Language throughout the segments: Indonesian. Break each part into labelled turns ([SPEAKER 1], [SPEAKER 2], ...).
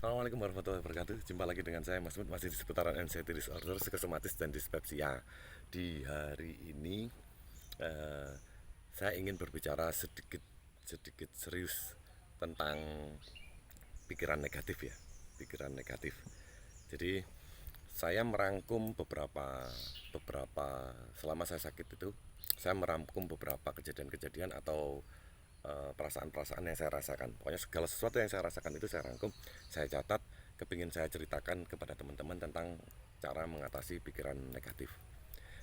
[SPEAKER 1] Assalamualaikum warahmatullahi wabarakatuh. Jumpa lagi dengan saya Mas Mut, masih di seputaran anxiety disorder, psikosomatis dan dispepsia. Di hari ini eh, saya ingin berbicara sedikit sedikit serius tentang pikiran negatif ya, pikiran negatif. Jadi saya merangkum beberapa selama saya sakit itu, saya merangkum beberapa kejadian-kejadian atau perasaan-perasaan yang saya rasakan. Pokoknya segala sesuatu yang saya rasakan itu saya rangkum, saya catat, kepingin saya ceritakan kepada teman-teman tentang cara mengatasi pikiran negatif.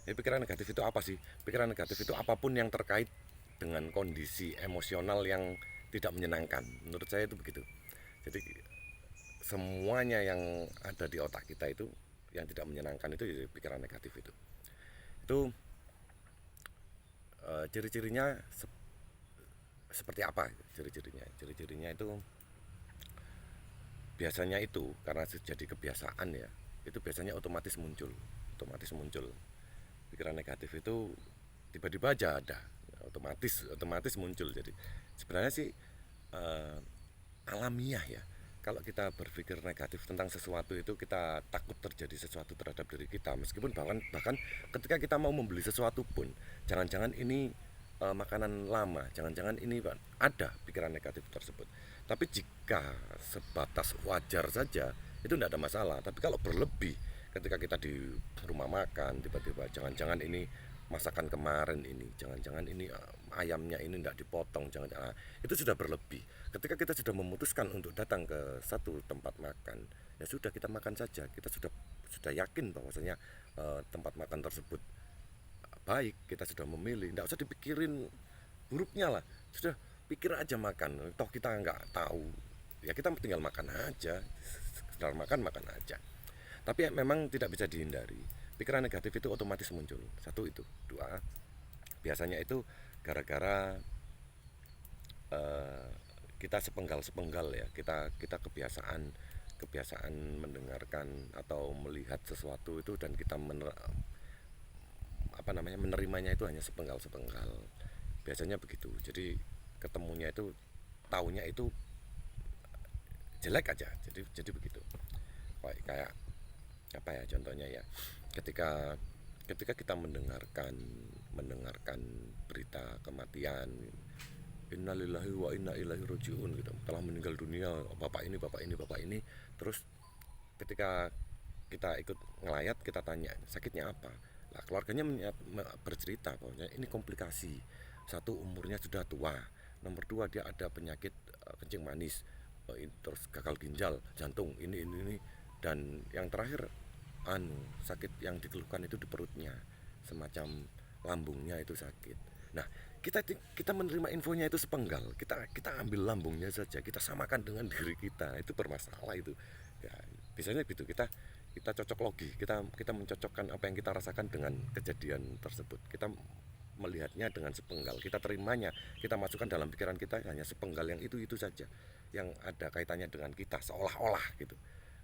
[SPEAKER 1] Jadi pikiran negatif itu apa sih? Pikiran negatif itu apapun yang terkait dengan kondisi emosional yang tidak menyenangkan. Menurut saya itu begitu. Jadi semuanya yang ada di otak kita itu yang tidak menyenangkan itu jadi pikiran negatif itu. Itu ciri-cirinya seperti apa? Ciri-cirinya itu biasanya itu karena jadi kebiasaan ya, itu biasanya otomatis muncul pikiran negatif itu tiba-tiba aja ada, otomatis muncul. Jadi sebenarnya sih eh, alamiah ya, kalau kita berpikir negatif tentang sesuatu itu kita takut terjadi sesuatu terhadap diri kita, meskipun bahkan bahkan ketika kita mau membeli sesuatu pun jangan-jangan ini makanan lama, jangan-jangan ini ada pikiran negatif tersebut. Tapi jika sebatas wajar saja itu tidak ada masalah. Tapi kalau berlebih, ketika kita di rumah makan tiba-tiba jangan-jangan ini masakan kemarin ini, jangan-jangan ini ayamnya ini tidak dipotong, jangan-jangan itu sudah berlebih. Ketika kita sudah memutuskan untuk datang ke satu tempat makan, ya sudah kita makan saja. Kita sudah yakin bahwasanya tempat makan tersebut baik, kita sudah memilih, tidak usah dipikirin buruknya lah, sudah pikir aja makan, toh kita nggak tahu, ya kita tinggal makan aja, sekedar makan makan aja. Tapi ya, memang tidak bisa dihindari, pikiran negatif itu otomatis muncul. Satu itu, dua, biasanya itu gara-gara eh, kita sepenggal-sepenggal ya, kita kebiasaan mendengarkan atau melihat sesuatu itu dan kita menerimanya itu hanya sepenggal-sepenggal. Biasanya begitu. Jadi ketemunya itu taunya itu jelek aja. Jadi begitu. Kayak apa ya contohnya ya? Ketika ketika kita mendengarkan berita kematian, innalillahi wa inna ilaihi rajiun gitu, telah meninggal dunia bapak ini, terus ketika kita ikut ngelayat, kita tanya sakitnya apa, lah keluarganya bercerita bahwa ini komplikasi, satu umurnya sudah tua, nomor dua dia ada penyakit kencing manis, terus gagal ginjal, jantung, ini, dan yang terakhir sakit yang dikeluhkan itu di perutnya, semacam lambungnya itu sakit. Nah, kita menerima infonya itu sepenggal, kita ambil lambungnya saja, kita samakan dengan diri kita, itu bermasalah itu ya. Biasanya gitu, kita cocok logi, kita mencocokkan apa yang kita rasakan dengan kejadian tersebut, kita melihatnya dengan sepenggal, kita terimanya, kita masukkan dalam pikiran kita hanya sepenggal yang itu saja yang ada kaitannya dengan kita, seolah-olah gitu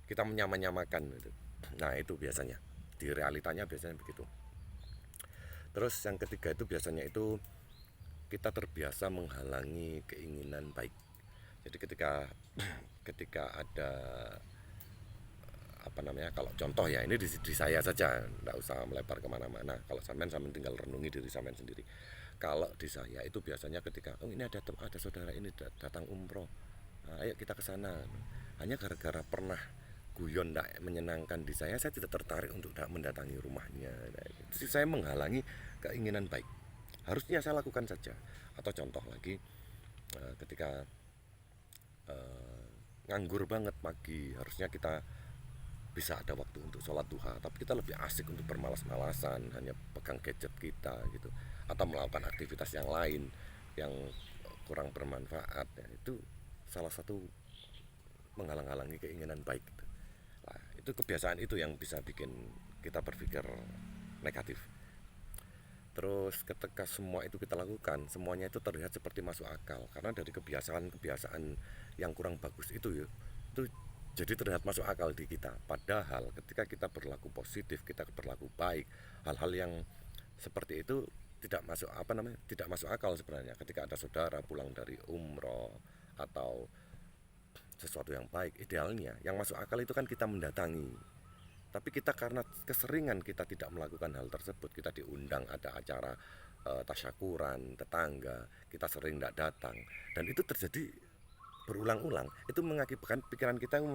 [SPEAKER 1] kita menyamakan gitu. Nah itu biasanya di realitanya biasanya begitu. Terus yang ketiga itu biasanya itu kita terbiasa menghalangi keinginan baik. Jadi ketika ketika ada apa namanya, kalau contoh ya ini di saya saja, nggak usah melebar kemana-mana. Kalau sampean tinggal renungi diri sampean sendiri. Kalau di saya itu biasanya ketika ini ada saudara ini datang umroh, nah, ayo kita ke sana, hanya gara-gara pernah guyon tidak menyenangkan di saya tidak tertarik untuk tidak mendatangi rumahnya. Nah, itu saya menghalangi keinginan baik, harusnya saya lakukan saja. Atau contoh lagi, ketika nganggur banget pagi, harusnya kita bisa ada waktu untuk sholat duha, tapi kita lebih asik untuk bermalas-malasan, hanya pegang gadget kita gitu, atau melakukan aktivitas yang lain yang kurang bermanfaat ya. Itu salah satu menghalang-halangi keinginan baik gitu. Nah, itu kebiasaan itu yang bisa bikin kita berpikir negatif. Terus ketika semua itu kita lakukan, semuanya itu terlihat seperti masuk akal karena dari kebiasaan-kebiasaan yang kurang bagus itu ya, itu jadi terlihat masuk akal di kita. Padahal ketika kita berlaku positif, kita berlaku baik, hal-hal yang seperti itu tidak masuk akal sebenarnya. Ketika ada saudara pulang dari umroh atau sesuatu yang baik. Idealnya yang masuk akal itu kan kita mendatangi, tapi kita karena keseringan kita tidak melakukan hal tersebut, kita diundang ada acara tasyakuran tetangga, kita sering tidak datang, dan itu terjadi berulang-ulang. Itu mengakibatkan pikiran kita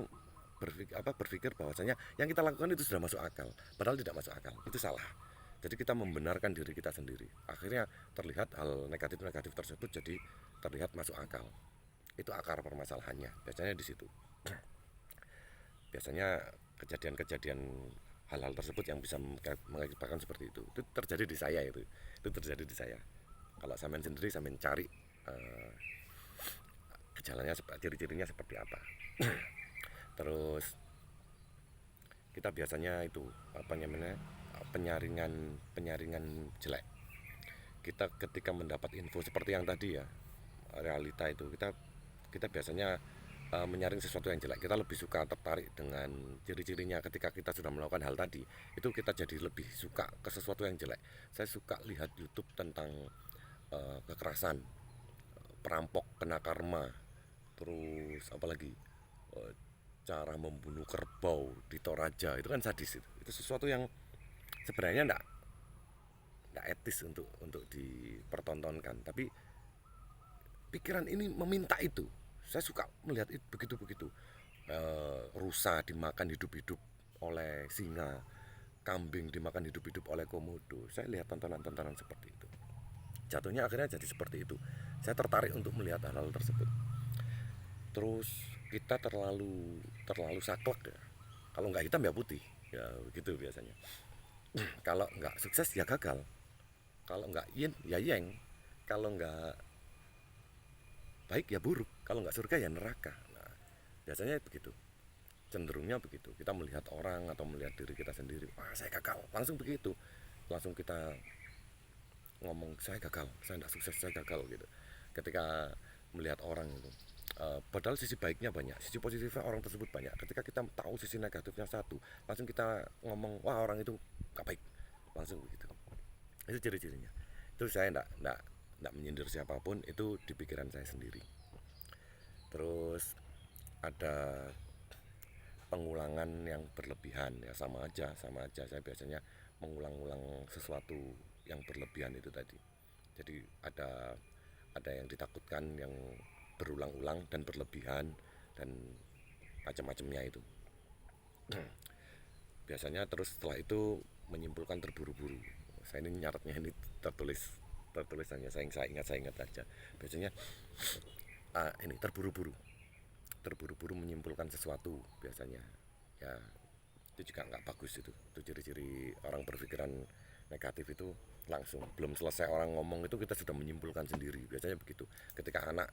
[SPEAKER 1] berpikir bahwasanya yang kita lakukan itu sudah masuk akal, padahal tidak masuk akal. Itu salah. Jadi kita membenarkan diri kita sendiri. Akhirnya terlihat hal negatif-negatif tersebut jadi terlihat masuk akal. Itu akar permasalahannya. Biasanya di situ. Biasanya kejadian-kejadian hal-hal tersebut yang bisa mengakibatkan seperti itu. Itu terjadi di saya itu. Itu terjadi di saya. Kalau sampean sendiri sampean cari gejalanya, ciri-cirinya seperti apa. Terus kita biasanya itu apa namanya, penyaringan jelek. Kita ketika mendapat info seperti yang tadi ya, realita itu kita biasanya menyaring sesuatu yang jelek. Kita lebih suka tertarik dengan ciri-cirinya. Ketika kita sudah melakukan hal tadi, itu kita jadi lebih suka ke sesuatu yang jelek. Saya suka lihat YouTube tentang kekerasan, perampok kena karma, terus apalagi cara membunuh kerbau di Toraja. Itu kan sadis. Itu sesuatu yang sebenarnya enggak etis untuk dipertontonkan, tapi pikiran ini meminta itu. Saya suka melihat itu begitu-begitu. Rusa dimakan hidup-hidup oleh singa, kambing dimakan hidup-hidup oleh komodo. Saya lihat tontonan-tontonan seperti itu. Jatuhnya akhirnya jadi seperti itu. Saya tertarik untuk melihat hal-hal tersebut. Terus kita terlalu saklek ya. Kalau nggak hitam ya putih, ya begitu biasanya. Kalau nggak sukses ya gagal. Kalau nggak yin ya yang. Kalau nggak baik ya buruk, kalau nggak surga ya neraka. Nah, biasanya begitu, cenderungnya begitu. Kita melihat orang atau melihat diri kita sendiri, wah saya gagal, langsung begitu, langsung kita ngomong saya gagal, saya nggak sukses, saya gagal gitu. Ketika melihat orang itu, padahal sisi baiknya banyak, sisi positifnya orang tersebut banyak. Ketika kita tahu sisi negatifnya satu, langsung kita ngomong wah orang itu nggak baik, langsung begitu. Itu ciri-cirinya. Itu saya nggak menyindir siapapun, itu di pikiran saya sendiri. Terus ada pengulangan yang berlebihan ya, sama aja saya biasanya mengulang-ulang sesuatu yang berlebihan itu tadi. Jadi ada yang ditakutkan yang berulang-ulang dan berlebihan dan macam-macamnya itu. Biasanya terus setelah itu menyimpulkan terburu-buru. Saya ini nyaratnya ini tertulisannya saya ingat aja. Biasanya ini terburu-buru menyimpulkan sesuatu biasanya ya. Itu juga nggak bagus. Itu ciri-ciri orang berpikiran negatif. Itu langsung belum selesai orang ngomong itu kita sudah menyimpulkan sendiri. Biasanya begitu. Ketika anak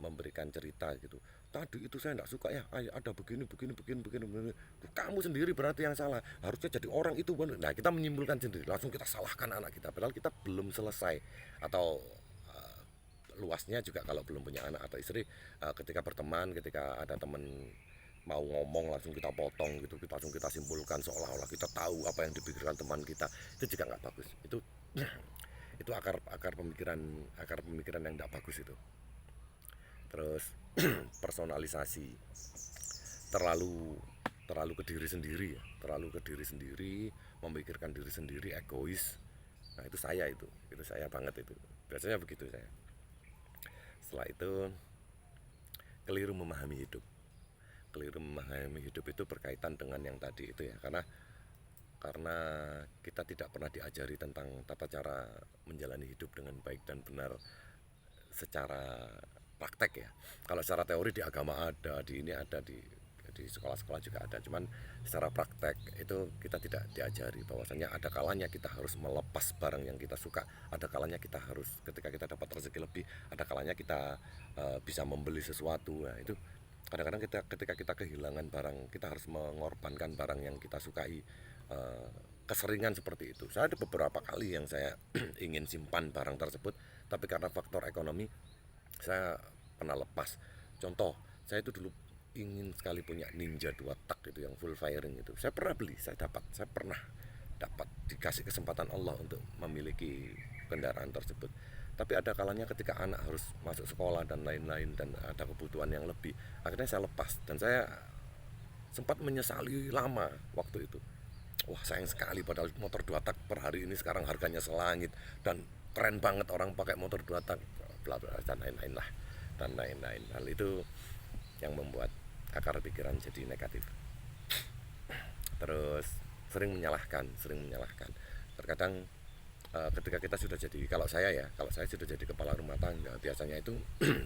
[SPEAKER 1] memberikan cerita gitu, tadi itu saya nggak suka ya, ada begini. Kamu sendiri berarti yang salah, harusnya jadi orang itu. Nah, kita menyimpulkan sendiri, langsung kita salahkan anak kita, padahal kita belum selesai. Atau luasnya juga kalau belum punya anak atau istri, ketika berteman, ketika ada teman mau ngomong langsung kita potong gitu, kita langsung kita simpulkan seolah-olah kita tahu apa yang dipikirkan teman kita. Itu juga nggak bagus. Itu akar pemikiran yang nggak bagus itu. Terus personalisasi, terlalu ke diri sendiri ya, memikirkan diri sendiri, egois. Nah, itu saya banget itu. Biasanya begitu saya. Setelah itu keliru memahami hidup. Itu berkaitan dengan yang tadi itu ya, karena kita tidak pernah diajari tentang tata cara menjalani hidup dengan baik dan benar secara praktek ya. Kalau secara teori di agama ada, di ini ada, di sekolah-sekolah juga ada, cuman secara praktek itu kita tidak diajari bahwasanya ada kalanya kita harus melepas barang yang kita suka, ada kalanya kita harus, ketika kita dapat rezeki lebih, ada kalanya kita bisa membeli sesuatu. Nah, itu kadang-kadang ketika kita kehilangan barang, kita harus mengorbankan barang yang kita sukai. Keseringan seperti itu. Saya ada beberapa kali yang saya ingin simpan barang tersebut, tapi karena faktor ekonomi saya pernah lepas. Contoh, saya itu dulu ingin sekali punya Ninja 2 tak itu yang full firing itu. Saya pernah beli, saya pernah dapat, dikasih kesempatan Allah untuk memiliki kendaraan tersebut. Tapi ada kalanya ketika anak harus masuk sekolah dan lain-lain dan ada kebutuhan yang lebih, akhirnya saya lepas dan saya sempat menyesali lama waktu itu. Wah sayang sekali, padahal motor 2 tak per hari ini sekarang harganya selangit dan keren banget orang pakai motor 2 tak, bla bla dan lain-lain lah, dan lain-lain. Hal itu yang membuat akar pikiran jadi negatif. Terus sering menyalahkan. Terkadang ketika kita sudah jadi, kalau saya sudah jadi kepala rumah tangga, biasanya itu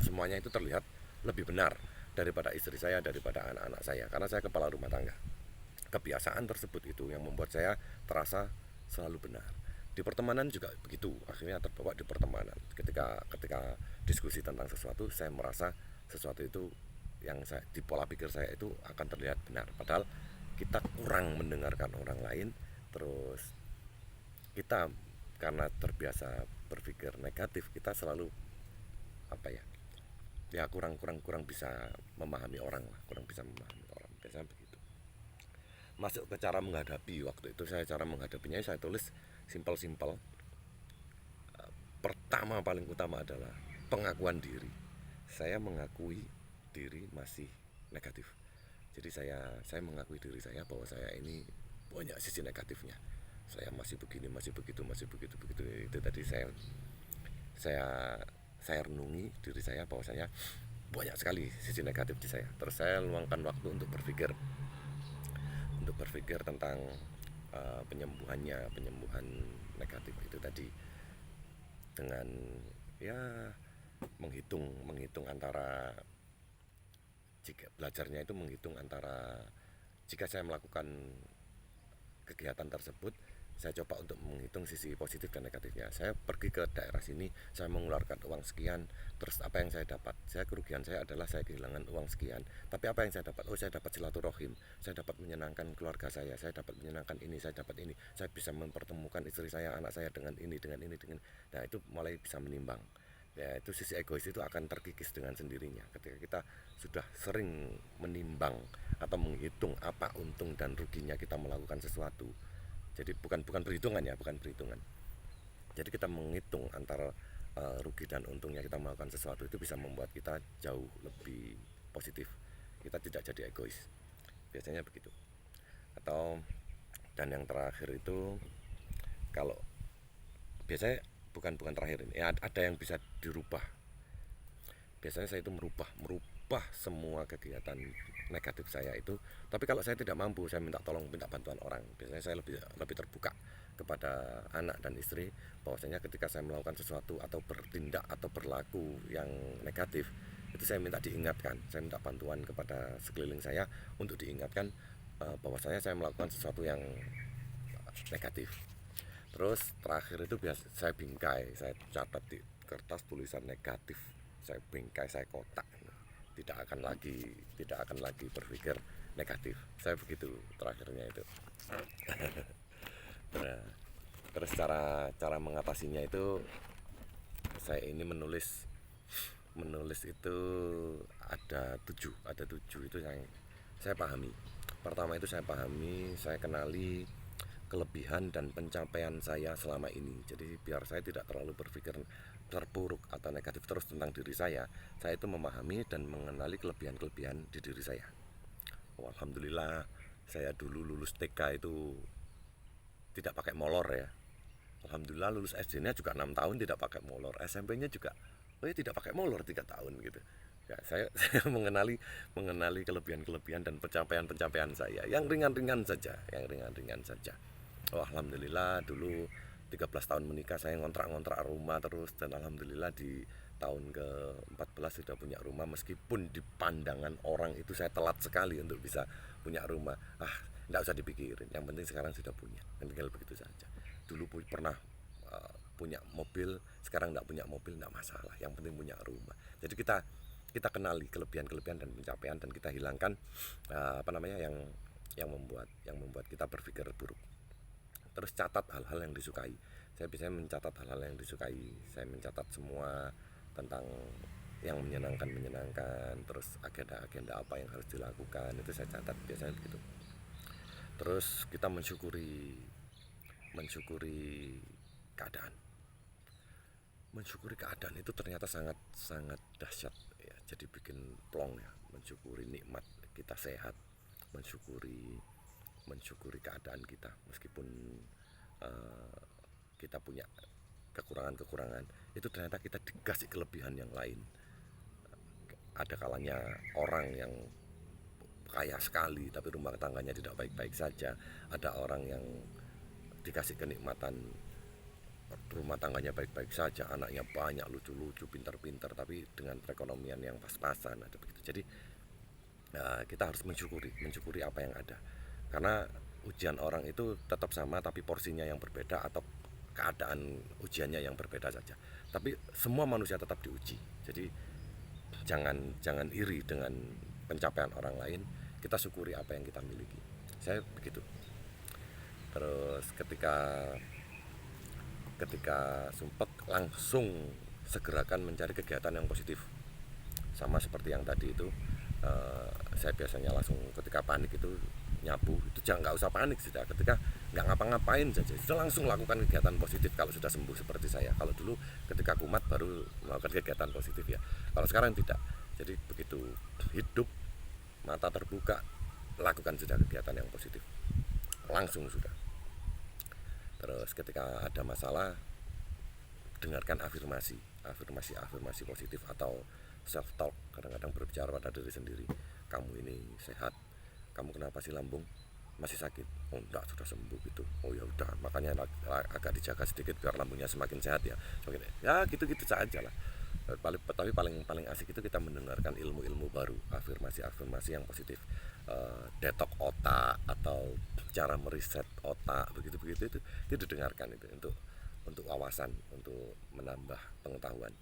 [SPEAKER 1] semuanya itu terlihat lebih benar daripada istri saya, daripada anak-anak saya, karena saya kepala rumah tangga. Kebiasaan tersebut itu yang membuat saya terasa selalu benar. Di pertemanan juga begitu, akhirnya terbawa di pertemanan. Ketika diskusi tentang sesuatu, saya merasa sesuatu itu yang di pola pikir saya itu akan terlihat benar, padahal kita kurang mendengarkan orang lain. Terus kita karena terbiasa berpikir negatif, kita selalu apa ya, kurang bisa memahami orang lah, kurang bisa memahami orang, biasanya begitu. Masuk ke cara menghadapi, waktu itu cara menghadapinya saya tulis simpel-simpel. Pertama paling utama adalah pengakuan diri. Saya mengakui diri masih negatif. Jadi saya mengakui diri saya bahwa saya ini banyak sisi negatifnya. Saya masih begini, masih begitu, masih begitu begitu. Itu tadi saya saya renungi diri saya bahwa saya banyak sekali sisi negatif di saya. Terus saya luangkan waktu untuk berpikir tentang penyembuhan negatif itu tadi, dengan ya menghitung antara, jika belajarnya itu menghitung antara, jika saya melakukan kegiatan tersebut, saya coba untuk menghitung sisi positif dan negatifnya. Saya pergi ke daerah sini, saya mengeluarkan uang sekian, terus apa yang saya dapat? Kerugian saya adalah saya kehilangan uang sekian. Tapi apa yang saya dapat? Oh, saya dapat silaturahim, saya dapat menyenangkan keluarga saya dapat menyenangkan ini, saya dapat ini, saya bisa mempertemukan istri saya, anak saya dengan ini. Nah, itu mulai bisa menimbang. Ya, itu sisi egois itu akan terkikis dengan sendirinya ketika kita sudah sering menimbang atau menghitung apa untung dan ruginya kita melakukan sesuatu. Jadi bukan perhitungan ya, bukan perhitungan. Jadi kita menghitung antara rugi dan untungnya kita melakukan sesuatu, itu bisa membuat kita jauh lebih positif. Kita tidak jadi egois. Biasanya begitu. Atau dan yang terakhir itu, kalau biasanya bukan terakhir ini, ya ada yang bisa dirubah. Biasanya saya itu merubah semua kegiatan negatif saya itu. Tapi kalau saya tidak mampu, saya minta bantuan orang. Biasanya saya lebih terbuka kepada anak dan istri, bahwasanya ketika saya melakukan sesuatu atau bertindak atau berlaku yang negatif, itu saya minta diingatkan. Saya minta bantuan kepada sekeliling saya untuk diingatkan bahwasanya saya melakukan sesuatu yang negatif. Terus terakhir itu saya bingkai, saya catat di kertas tulisan negatif, saya bingkai, saya kotak. Tidak akan lagi berpikir negatif. Saya begitu terakhirnya itu. Nah, terus cara mengatasinya itu, saya ini menulis itu ada tujuh itu yang saya pahami. Pertama itu saya kenali kelebihan dan pencapaian saya selama ini. Jadi biar saya tidak terlalu berpikir terpuruk atau negatif terus tentang diri saya itu memahami dan mengenali kelebihan di diri saya. Oh, alhamdulillah, saya dulu lulus TK itu tidak pakai molor ya. Alhamdulillah lulus SD-nya juga 6 tahun tidak pakai molor. SMP-nya juga tidak pakai molor 3 tahun gitu. Ya, saya mengenali kelebihan dan pencapaian saya yang ringan-ringan saja. Oh, alhamdulillah dulu 13 tahun menikah saya ngontrak rumah terus, dan alhamdulillah di tahun ke-14 sudah punya rumah, meskipun di pandangan orang itu saya telat sekali untuk bisa punya rumah. Enggak usah dipikirin, yang penting sekarang sudah punya, tinggal begitu saja. Dulu pernah punya mobil, sekarang enggak punya mobil, enggak masalah, yang penting punya rumah. Jadi kita kenali kelebihan dan pencapaian, dan kita hilangkan yang membuat kita berpikir buruk. Terus catat hal-hal yang disukai. Saya biasanya mencatat hal-hal yang disukai. Saya mencatat semua tentang yang menyenangkan. Terus agenda apa yang harus dilakukan, itu saya catat biasanya begitu. Terus kita mensyukuri keadaan. Mensyukuri keadaan itu ternyata sangat sangat dahsyat ya. Jadi bikin plong ya, mensyukuri nikmat kita sehat, mensyukuri mensyukuri keadaan kita meskipun eh, kita punya kekurangan-kekurangan, itu ternyata kita dikasih kelebihan yang lain. Ada kalanya orang yang kaya sekali tapi rumah tangganya tidak baik-baik saja, ada orang yang dikasih kenikmatan rumah tangganya baik-baik saja, anaknya banyak, lucu-lucu, pintar-pintar, tapi dengan perekonomian yang pas-pasan, ada begitu. Jadi kita harus mensyukuri apa yang ada, karena ujian orang itu tetap sama tapi porsinya yang berbeda, atau keadaan ujiannya yang berbeda saja, tapi semua manusia tetap diuji. Jadi jangan jangan iri dengan pencapaian orang lain, kita syukuri apa yang kita miliki. Saya begitu. Terus ketika ketika sumpek, langsung segerakan mencari kegiatan yang positif, sama seperti yang tadi itu. Saya biasanya langsung ketika panik itu nyabu, itu jangan, nggak usah panik sudah, ketika nggak ngapa-ngapain saja sudah langsung lakukan kegiatan positif kalau sudah sembuh. Seperti saya, kalau dulu ketika kumat baru melakukan kegiatan positif ya, kalau sekarang tidak. Jadi begitu hidup, mata terbuka, lakukan sudah kegiatan yang positif, langsung sudah. Terus ketika ada masalah, dengarkan afirmasi positif atau self talk. Kadang-kadang berbicara pada diri sendiri, kamu ini sehat, kamu kenapa sih lambung masih sakit? Oh enggak, sudah sembuh gitu. Oh ya udah, makanya agak dijaga sedikit biar lambungnya semakin sehat ya. Semakin, ya gitu-gitu saja lah. Tapi paling paling asik itu kita mendengarkan ilmu-ilmu baru, afirmasi yang positif, detok otak atau cara meriset otak, begitu-begitu itu didengarkan, itu untuk wawasan, untuk menambah pengetahuan.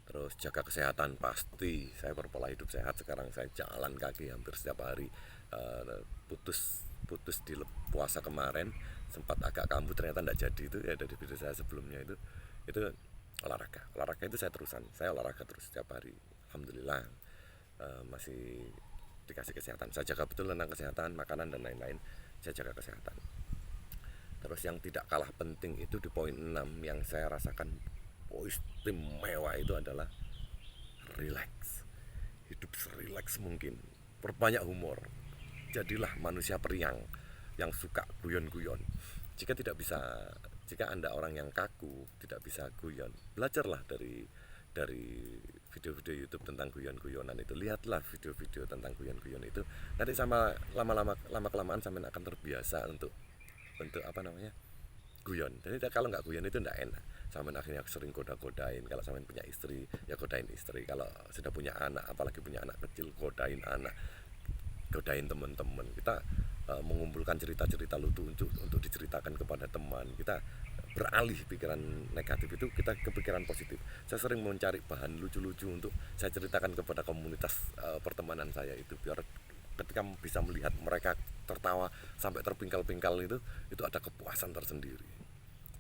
[SPEAKER 1] Terus jaga kesehatan, pasti saya berpola hidup sehat sekarang. Saya jalan kaki hampir setiap hari. Putus putus di puasa kemarin, sempat agak kambuh, ternyata tidak jadi itu ya, dari video saya sebelumnya itu olahraga itu saya olahraga terus setiap hari. Alhamdulillah masih dikasih kesehatan. Saya jaga betul tentang kesehatan, makanan dan lain-lain. Saya jaga kesehatan. Terus yang tidak kalah penting itu di poin 6 yang saya rasakan istimewa itu adalah relax. Hidup serileks mungkin, perbanyak humor, jadilah manusia periang yang suka guyon-guyon. Jika tidak bisa, jika Anda orang yang kaku, tidak bisa guyon, belajarlah dari video-video YouTube tentang guyon-guyonan itu. Lihatlah video-video tentang guyon-guyon itu. Nanti sama lama kelamaan sampai akan terbiasa untuk apa namanya, guyon. Jadi kalau nggak guyon itu nggak enak. Sampean akhirnya sering godain. Kalau sampean punya istri ya godain istri. Kalau sudah punya anak, apalagi punya anak kecil, godain anak, godain teman-teman. Kita mengumpulkan cerita-cerita lucu untuk diceritakan kepada teman. Kita beralih pikiran negatif itu, kita ke pikiran positif. Saya sering mencari bahan lucu-lucu untuk saya ceritakan kepada komunitas pertemanan saya itu, biar ketika bisa melihat mereka tertawa sampai terpingkal-pingkal itu ada kepuasan tersendiri.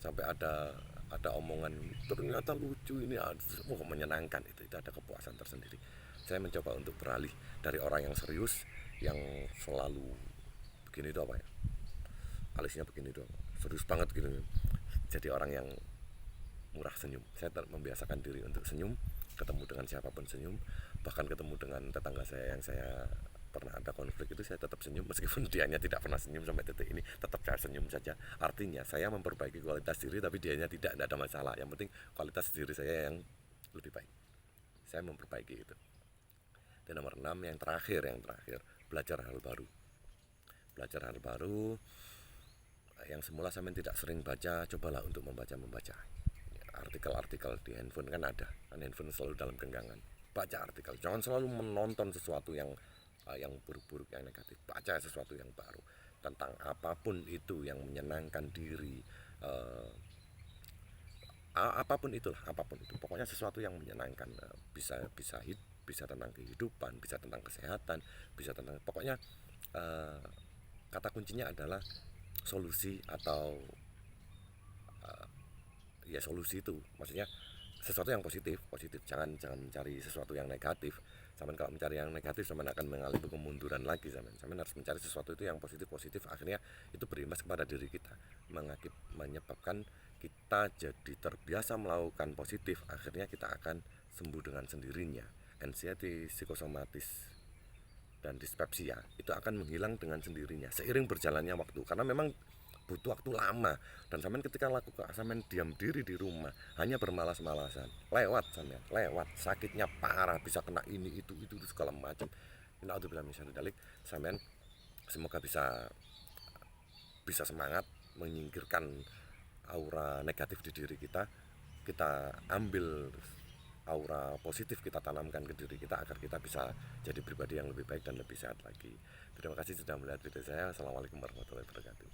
[SPEAKER 1] Sampai ada omongan ternyata lucu ini, menyenangkan, itu ada kepuasan tersendiri. Saya mencoba untuk beralih dari orang yang serius, yang selalu begini itu apa ya, alisnya begini doang, serius banget gitu, jadi orang yang murah senyum. Saya membiasakan diri untuk senyum, ketemu dengan siapapun senyum, bahkan ketemu dengan tetangga saya yang saya pernah ada konflik itu saya tetap senyum, meskipun dianya tidak pernah senyum sampai detik ini, tetap saya senyum saja. Artinya saya memperbaiki kualitas diri, tapi dianya tidak ada masalah. Yang penting kualitas diri saya yang lebih baik, saya memperbaiki itu. Dan nomor 6 yang terakhir, belajar hal baru. Belajar hal baru yang semula saya tidak sering baca, cobalah untuk membaca artikel-artikel di handphone. Kan ada, kan handphone selalu dalam genggaman. Baca artikel, jangan selalu menonton sesuatu yang buruk-buruk, yang negatif. Baca sesuatu yang baru tentang apapun itu yang menyenangkan diri, apapun itulah, apapun itu, pokoknya sesuatu yang menyenangkan. Bisa bisa bisa tentang kehidupan, bisa tentang kesehatan, bisa tentang, pokoknya kata kuncinya adalah solusi, atau ya solusi itu maksudnya sesuatu yang positif. Jangan mencari sesuatu yang negatif. Sampai kalau mencari yang negatif, sampai akan mengalami kemunduran lagi. Sampai harus mencari sesuatu itu yang positif. Akhirnya itu berimbas kepada diri kita, menyebabkan kita jadi terbiasa melakukan positif, akhirnya kita akan sembuh dengan sendirinya. Anxiety, psikosomatis, dan dispepsia itu akan menghilang dengan sendirinya seiring berjalannya waktu, karena memang butuh waktu lama. Dan sampean ketika lakukan, sampean diam diri di rumah hanya bermalas-malasan, lewat sampean, lewat sakitnya parah, bisa kena ini itu segala macam. Naudzubillah min syarri dzalik. Sampean semoga bisa semangat menyingkirkan aura negatif di diri kita. Kita ambil aura positif, kita tanamkan ke diri kita agar kita bisa jadi pribadi yang lebih baik dan lebih sehat lagi. Terima kasih sudah melihat video saya. Assalamualaikum warahmatullahi wabarakatuh.